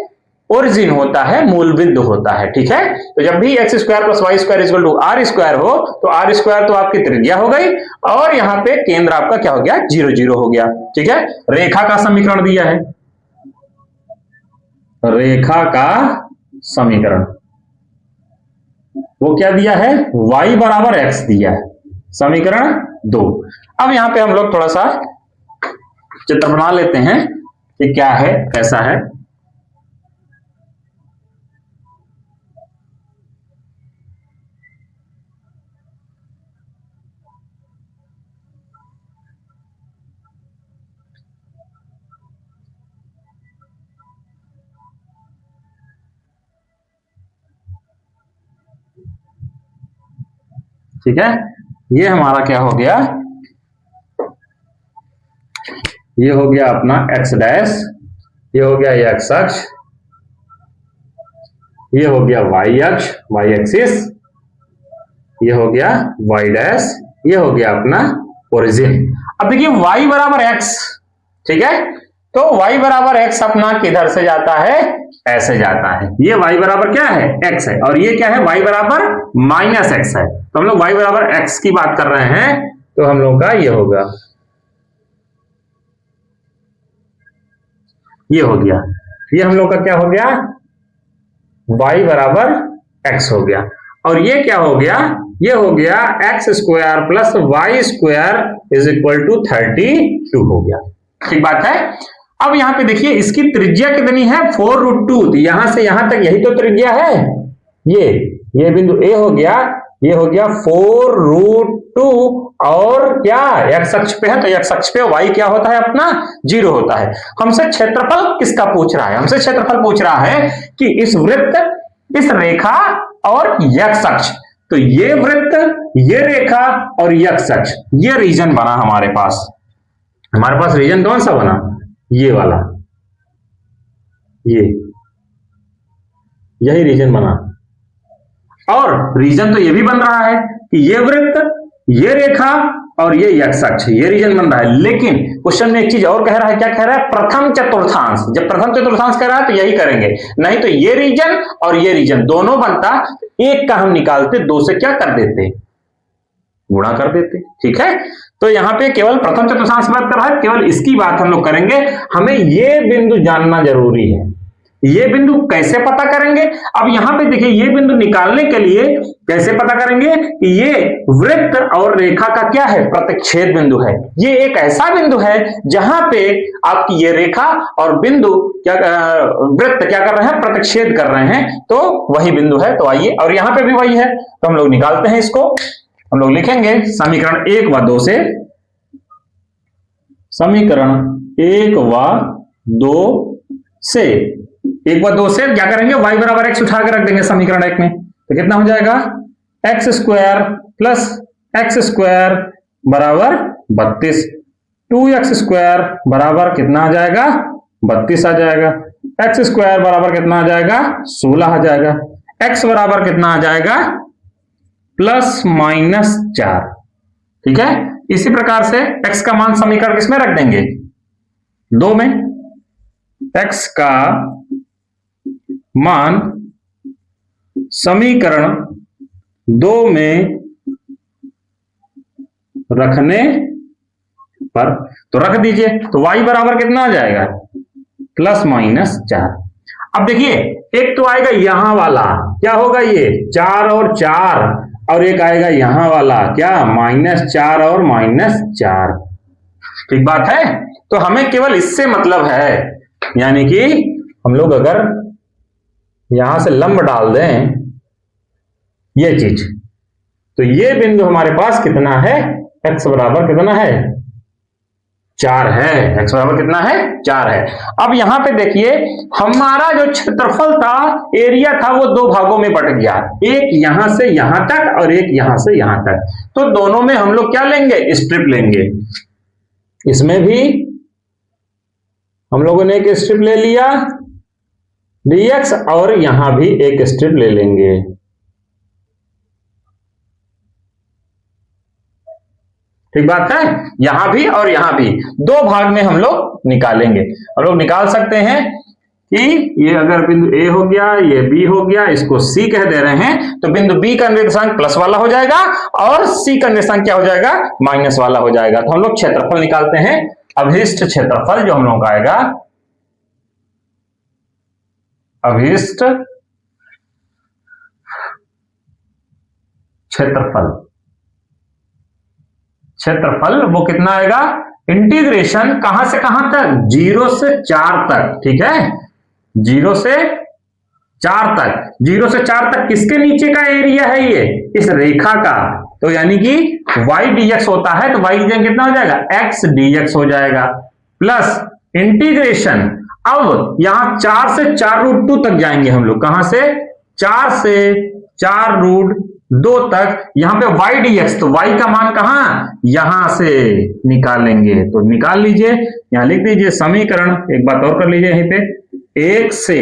Speaker 1: ओरिजिन होता है, मूल बिंदु होता है। ठीक है, तो जब भी x square plus y square equal to r square हो, तो आर स्क्वायर तो आपकी त्रिज्या हो गई, और यहां पे केंद्र आपका क्या हो गया, 0 0 हो गया। ठीक है, रेखा का समीकरण दिया है, रेखा का समीकरण वो क्या दिया है, y बराबर x दिया है, समीकरण 2। अब यहां पे हम लोग थोड़ा सा चित्र बना लेते हैं कि क्या है कैसा है। ठीक है, ये हमारा क्या हो गया, ये हो गया अपना x डैश, ये हो गया x अक्ष, ये हो गया y अक्ष, y एक्सिस, ये हो गया y डैश, ये हो गया अपना ओरिजिन। अब देखिए y बराबर x, ठीक है, तो y बराबर x अपना किधर से जाता है, ऐसे जाता है। ये y बराबर क्या है, x है, और ये क्या है, y बराबर माइनस x है। तो हम लोग y बराबर x की बात कर रहे हैं, तो हम लोग का ये होगा, ये हो गया, ये हम लोग का क्या हो गया, y बराबर x हो गया, और ये क्या हो गया, ये हो गया x square plus y square is equal to 32 हो गया। ठीक बात है। अब यहां पे देखिए इसकी त्रिज्या कितनी है, 4√2, तो यहां से यहां तक यही तो त्रिज्या है। ये बिंदु A हो गया, ये हो गया 4√2, और क्या x अक्ष पे है, तो x अक्ष पे y क्या होता है अपना, 0 होता है। हमसे क्षेत्रफल किसका पूछ रहा है, हमसे क्षेत्रफल पूछ रहा है कि इस वृत्त, इस रेखा और x अक्ष, तो ये वृत्त, ये रेखा और x अक्ष, ये रीजन बना हमारे पास। हमारे पास रीजन कौन सा बना, ये वाला, यही रीजन बना। और रीजन तो ये भी बन रहा है कि ये वृत्त, ये रेखा और ये x अक्ष, ये रीजन बन रहा है। लेकिन क्वेश्चन में एक चीज और कह रहा है, क्या कह रहा है, प्रथम चतुर्थांश। जब प्रथम चतुर्थांश कह रहा है तो यही करेंगे, नहीं तो ये रीजन और ये रीजन दोनों बनता, एक का हम निकालते, दो से क्या कर देते, गुणा कर देते। ठीक है, तो यहां पे केवल प्रथम चतुर्थांश बात कर रहा है, केवल इसकी बात हम लोग करेंगे। हमें ये बिंदु जानना जरूरी है। ये बिंदु कैसे पता करेंगे, अब यहां पे देखिए, ये बिंदु निकालने के लिए कैसे पता करेंगे कि ये वृत्त और रेखा का क्या है, प्रतिच्छेद बिंदु है। ये एक ऐसा बिंदु है जहां पे आपकी ये रेखा और बिंदु क्या, वृत्त क्या कर रहे हैं, प्रतिच्छेद कर रहे हैं, तो वही बिंदु है। तो आइए, और यहां पे भी वही है, तो हम लोग निकालते हैं इसको। हम लोग लिखेंगे समीकरण 1 व 2 से, समीकरण 1 व 2 से, 1 व 2 से क्या करेंगे, y बराबर x उठा के रख देंगे समीकरण 1 में, तो कितना हो जाएगा, x square plus x square बराबर 32, 2x स्क्वायर बराबर कितना आ जाएगा, 32 आ जाएगा। एक्स स्क्वायर बराबर कितना आ जाएगा, 16 आ जाएगा। x बराबर कितना आ जाएगा, प्लस माइनस 4। ठीक है, इसी प्रकार से x का मान समीकरण किसमें रख देंगे, 2 में। x का मान समीकरण 2 में रखने पर, तो रख दीजिए, तो y बराबर कितना आ जाएगा, प्लस माइनस 4। अब देखिए, एक तो आएगा यहां वाला, क्या होगा ये 4 और 4, और एक आएगा यहां वाला, क्या -4 और -4। ठीक बात है, तो हमें केवल इससे मतलब है, यानी कि हम लोग अगर यहां से लंब डाल दें ये चीज, तो ये बिंदु हमारे पास कितना है, x बराबर कितना है, 4 है। x बराबर कितना है, 4 है। अब यहां पे देखिए, हमारा जो क्षेत्रफल था, एरिया था, वो 2 भागों में बट गया, एक यहां से यहां तक और एक यहां से यहां तक। तो दोनों में हम लोग क्या लेंगे, स्ट्रिप लेंगे। इसमें भी हम लोगों ने एक स्ट्रिप ले लिया, dx और यहां भी एक स्टेप ले लेंगे। ठीक बात है, यहां भी और यहां भी दो भाग में हम लोग निकालेंगे। हम लोग निकाल सकते हैं कि ये अगर बिंदु A हो गया, ये B हो गया, इसको C कह दे रहे हैं, तो बिंदु B का निर्देशांक प्लस वाला हो जाएगा और C का निर्देशांक क्या हो जाएगा, माइनस वाला हो जाएगा। तो हम लोग क्षेत्रफल निकालते हैं। अभिष्ट क्षेत्रफल जो हम लोग का आएगा, अभिष्ट क्षेत्रफल वो कितना आएगा, इंटीग्रेशन कहां से कहां तक, 0 से 4 तक। ठीक है, 0 से 4 तक, 0 से 4 तक किसके नीचे का एरिया है, ये इस रेखा का। तो यानी कि y dx होता है, तो y dx कितना हो जाएगा, x dx हो जाएगा, प्लस इंटीग्रेशन। अब यहां 4 से 4 रूट 2 तक जाएंगे हम लोग, कहां से, 4 से 4 रूट 2 तक, यहां पे y dx, तो y का मान कहां, यहां से निकालेंगे। तो निकाल लीजिए, यहां लिख दीजिए समीकरण, एक बात और कर लीजिए यहीं पे, 1 से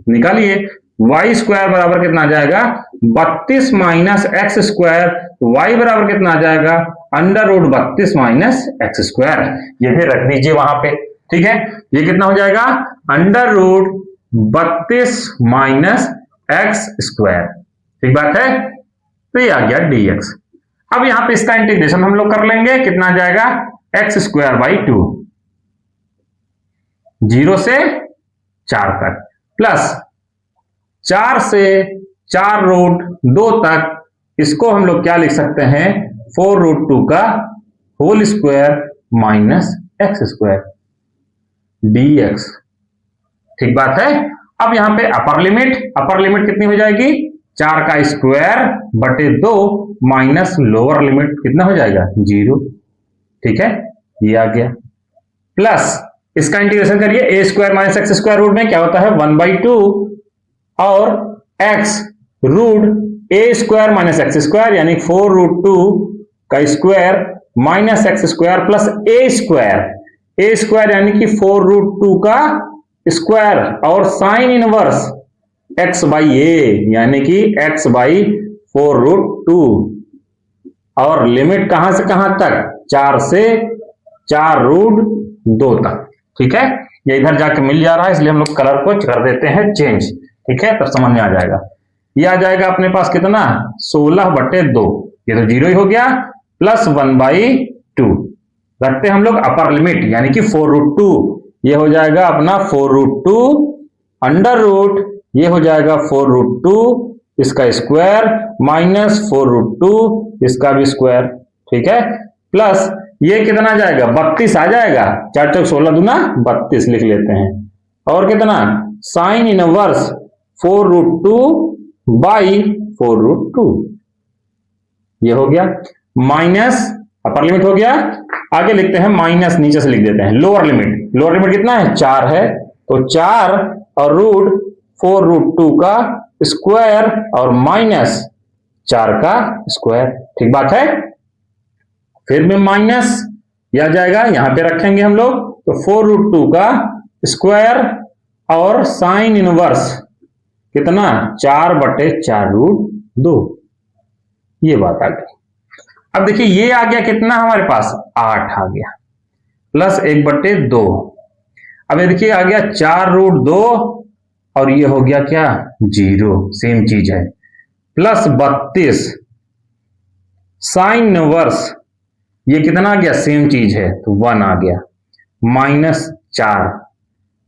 Speaker 1: निकालिए y स्क्वायर बराबर कितना आ जाएगा, 32 माइनस एक्स स्क्वायर, y बराबर कितना आ जाएगा, under root 32 minus x square. ये भी रख दीजिए वहां पे। ठीक है, ये कितना हो जाएगा, under root 32 minus x square. ठीक बात है, तो ये आ गया dx। अब यहां पे इसका इंटीग्रेशन हम लोग कर लेंगे, कितना आ जाएगा, एक्स स्क्वायर बाई 2, 0 से 4 तक, प्लस 4 से 4 रूट 2 तक, इसको हम लोग क्या लिख सकते हैं, 4 रूट 2 का whole square minus x square dx। ठीक बात है। अब यहां पे अपर लिमिट कितनी हो जाएगी, 4 का स्क्वायर बटे 2 माइनस लोअर लिमिट कितना हो जाएगा, 0। ठीक है, ये आ गया, प्लस इसका इंटीग्रेशन करिए, A square minus x square root में क्या होता है, 1/2 और x root A square minus x square, यानी 4 रूट 2 का square minus x square plus A square यानी कि 4 रूट 2 का स्क्वायर, और sine inverse x by A यानी कि x बाई 4 रूट 2, और लिमिट कहां से कहां तक, 4 से 4 रूट 2 तक। ठीक है, ये इधर जाके मिल जा रहा है, इसलिए हम लोग कलर को कर देते हैं चेंज। ठीक है, तब समझ में आ जाएगा। ये आ जाएगा अपने पास कितना, 16/2, ये तो 0 ही हो गया, प्लस 1/2 रखते हम लोग अपर लिमिट, यानी कि 4 रूट 2, ये हो जाएगा अपना 4 रूट 2 अंडर रूट, ये हो जाएगा 4 रूट 2 इसका स्क्वायर माइनस 4 रूट 2 इसका भी स्क्वायर। ठीक है, प्लस ये कितना आ जाएगा, 32 आ जाएगा, 4 चौक 16 दूना 32 लिख लेते हैं, और कितना sine inverse 4 root 2 by 4 root 2, ये हो गया, माइनस अपर लिमिट हो गया। आगे लिखते हैं माइनस, नीचे से लिख देते हैं लोअर लिमिट कितना है, 4 है, तो 4 और रूट 4 रूट 2 का स्क्वायर और माइनस 4 का स्क्वायर। ठीक बात है, फिर में माइनस यह आ जाएगा, यहां पे रखेंगे हम लोग, तो 4 रूट 2 का स्क्वायर और साइन इनवर्स कितना, 4/4 रूट 2, ये बात आ गई। अब देखिए ये आ गया कितना हमारे पास, 8 आ गया, प्लस 1/2, अब ये देखिए आ गया 4 रूट 2, और ये हो गया क्या, 0, सेम चीज है, प्लस 32 साइन इनवर्स, ये कितना आ गया, सेम चीज है, तो 1 आ गया, माइनस 4,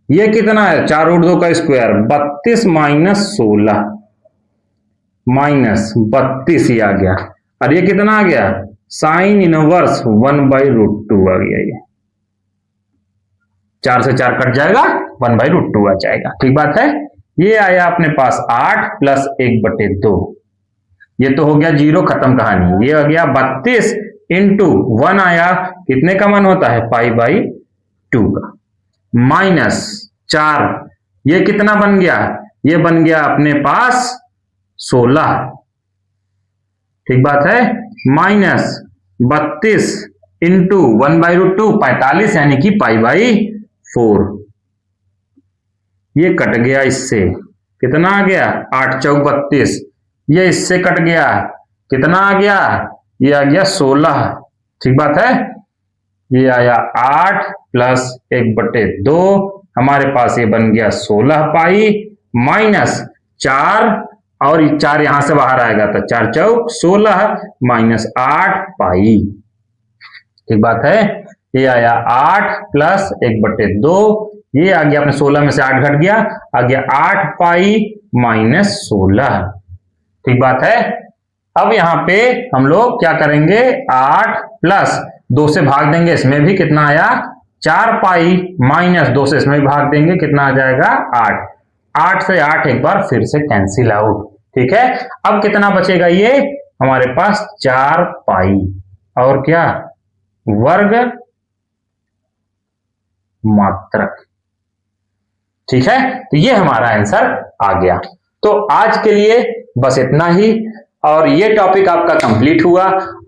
Speaker 1: ये कितना है, 4 रूट 2 का स्क्वायर 32 माइनस 16 माइनस 32 ही आ गया, और ये कितना आ गया, साइन इनवर्स 1/√2 आ गया, ये 4 से 4 कट जाएगा, 1/√2 आ जाएगा। ठीक बात है, ये आया अपने पास 8 प्लस 1/2, ये तो हो गया 0, खत्म कहानी। ये आ गया 32 इंटू 1 आया, कितने का मान होता है, π/2 का, माइनस 4, ये कितना बन गया, ये बन गया अपने पास 16। ठीक बात है, माइनस 32 इंटू 1/√2 45, यानी कि π/4, ये कट गया इससे, कितना आ गया 8 चौक 32। ये इससे कट गया, कितना आ गया, ये आ गया 16। ठीक बात है, ये आया 8 प्लस 1/2, हमारे पास ये बन गया 16 पाई माइनस 4, और 4 यहां से बाहर आएगा तो 4 चौक 16 माइनस 8 पाई। ठीक बात है, ये आया 8 प्लस 1/2, ये आ गया अपने 16 में से 8 घट गया, आ गया 8 पाई माइनस 16। ठीक बात है। अब यहां पे हम लोग क्या करेंगे, 8 प्लस 2 से भाग देंगे, इसमें भी कितना आया 4 पाई माइनस 2 से इसमें भी भाग देंगे, कितना आ जाएगा 8। 8 से 8 एक बार फिर से कैंसिल आउट। ठीक है, अब कितना बचेगा, ये हमारे पास 4 पाई और क्या वर्ग मात्रक। ठीक है, तो ये हमारा आंसर आ गया। तो आज के लिए बस इतना ही, और ये टॉपिक आपका कंप्लीट हुआ।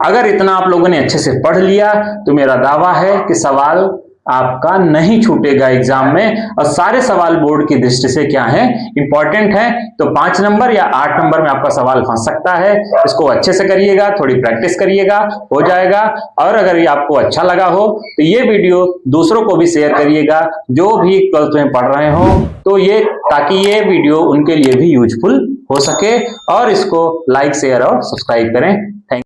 Speaker 1: अगर इतना आप लोगों ने अच्छे से पढ़ लिया तो मेरा दावा है कि सवाल आपका नहीं छूटेगा एग्जाम में, और सारे सवाल बोर्ड की दृष्टि से क्या है, इंपॉर्टेंट है। तो 5 नंबर या 8 नंबर में आपका सवाल फंस सकता है। इसको अच्छे से करिएगा, थोड़ी प्रैक्टिस करिएगा, हो जाएगा। और अगर ये आपको अच्छा लगा हो तो ये वीडियो दूसरों को भी शेयर करिएगा, जो भी 12th में पढ़ रहे हो, तो ये ताकि ये वीडियो उनके लिए भी यूजफुल हो सके। और इसको लाइक शेयर और सब्सक्राइब करें।